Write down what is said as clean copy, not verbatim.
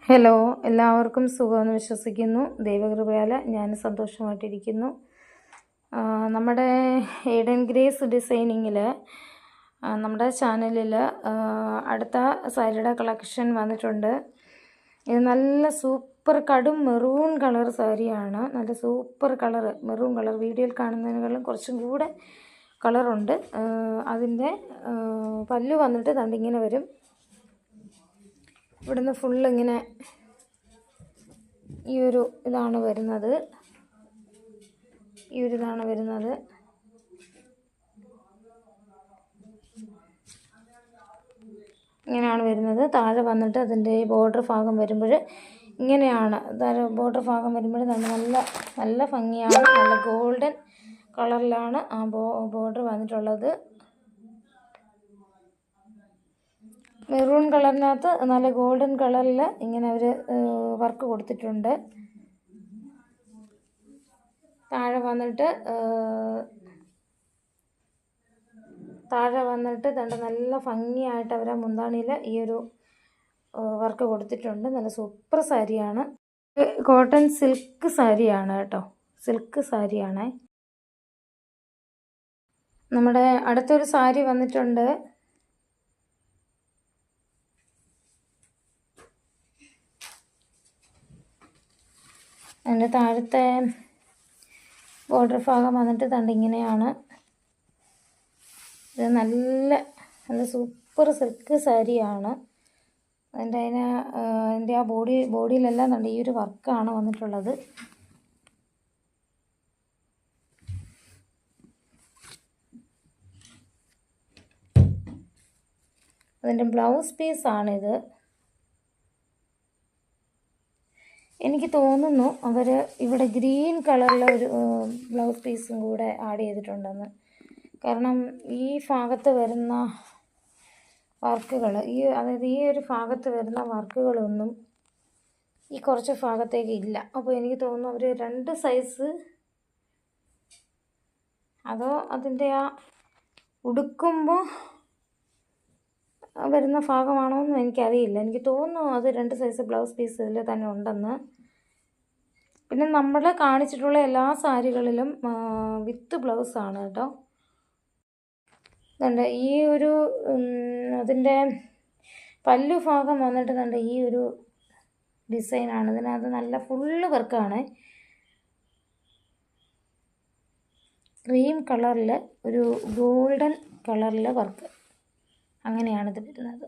Hello, എല്ലാവർക്കും സുഖമെന്ന് വിശ്വസിക്കുന്നു. ദൈവകൃപയാൽ ഞാൻ സന്തോഷമായിട്ടിരിക്കുന്നു. നമ്മുടെ എയ്ഡൻ ഗ്രേസ് ഡിസൈനിങ്ങിൽ നമ്മുടെ ചാനലിൽ അടുത്ത സാരിയുടെ കളക്ഷൻ വന്നിട്ടുണ്ട്. ഇത് നല്ല സൂപ്പർ കടും മെറൂൺ കളർ സാരിയാണ്. നല്ല സൂപ്പർ കളർ മെറൂൺ കളർ, വീഡിയോയിൽ കാണുന്നതിനേക്കാളും കുറച്ചും കൂടെ കളറുണ്ട്. അതിൻ്റെ പല്ലു വന്നിട്ട് തണ്ടിങ്ങനെ വരും. ഇവിടുന്ന് ഫുള്ളിങ്ങനെ ഈ ഒരു ഇതാണ് വരുന്നത്. ഇങ്ങനെയാണ് വരുന്നത്. താഴെ വന്നിട്ട് അതിൻ്റെ ഈ ബോർഡർ ഭാഗം വരുമ്പോൾ ഇങ്ങനെയാണ്. ബോർഡർ ഭാഗം വരുമ്പോൾ നല്ല നല്ല ഭംഗിയാണ്. നല്ല ഗോൾഡൻ കളറിലാണ് ആ ബോർഡർ വന്നിട്ടുള്ളത്. മെറൂൺ കളറിനകത്ത് നല്ല ഗോൾഡൻ കളറിൽ ഇങ്ങനെ അവർ വർക്ക് കൊടുത്തിട്ടുണ്ട്. താഴെ വന്നിട്ട് നല്ല ഭംഗിയായിട്ട് അവർ മുന്താണിയിൽ ഈ ഒരു വർക്ക് കൊടുത്തിട്ടുണ്ട്. നല്ല സൂപ്പർ സാരിയാണ്. കോട്ടൺ സിൽക്ക് സാരിയാണ് കേട്ടോ, സിൽക്ക് സാരിയാണ്. നമ്മുടെ അടുത്തൊരു സാരി വന്നിട്ടുണ്ട്. അതിൻ്റെ താഴത്തെ ബോർഡർ ഭാഗം വന്നിട്ട് ഇങ്ങനെയാണ്. ഇത് നല്ല നല്ല സൂപ്പർ സിൽക്ക് സാരിയാണ്. അതിൻ്റെ ആ ബോഡിയിലെല്ലാം ഈ ഒരു വർക്കാണ് വന്നിട്ടുള്ളത്. അതിൻ്റെ ബ്ലൗസ് പീസാണിത്. എനിക്ക് തോന്നുന്നു അവർ ഇവിടെ ഗ്രീൻ കളറിലെ ഒരു ബ്ലൗസ് പീസും കൂടെ ആഡ് ചെയ്തിട്ടുണ്ടെന്ന്. കാരണം ഈ ഭാഗത്ത് വരുന്ന വർക്കുകൾ, അതായത് ഈ ഒരു ഭാഗത്ത് വരുന്ന വർക്കുകളൊന്നും ഈ കുറച്ച് ഭാഗത്തേക്ക് ഇല്ല. അപ്പോൾ എനിക്ക് തോന്നുന്നു അവർ 2 സൈസ്, അതോ അതിൻ്റെ ആ ഉടുക്കുമ്പോൾ വരുന്ന ഭാഗമാണോ എന്നും എനിക്കറിയില്ല. എനിക്ക് തോന്നുന്നു അത് 2 സൈസ് ബ്ലൗസ് പീസ് ഇതിൽ തന്നെ ഉണ്ടെന്ന്. പിന്നെ നമ്മൾ കാണിച്ചിട്ടുള്ള എല്ലാ സാരികളിലും വിത്ത് ബ്ലൗസാണ് കേട്ടോ. ഈ ഒരു അതിൻ്റെ പല്ലു ഭാഗം വന്നിട്ട് ഈ ഒരു ഡിസൈനാണ്. ഇതിനകത്ത് നല്ല ഫുള്ള് വർക്കാണ്. ക്രീം കളറിൽ ഒരു ഗോൾഡൻ കളറിലെ വർക്ക്, അങ്ങനെയാണിത് വരുന്നത്.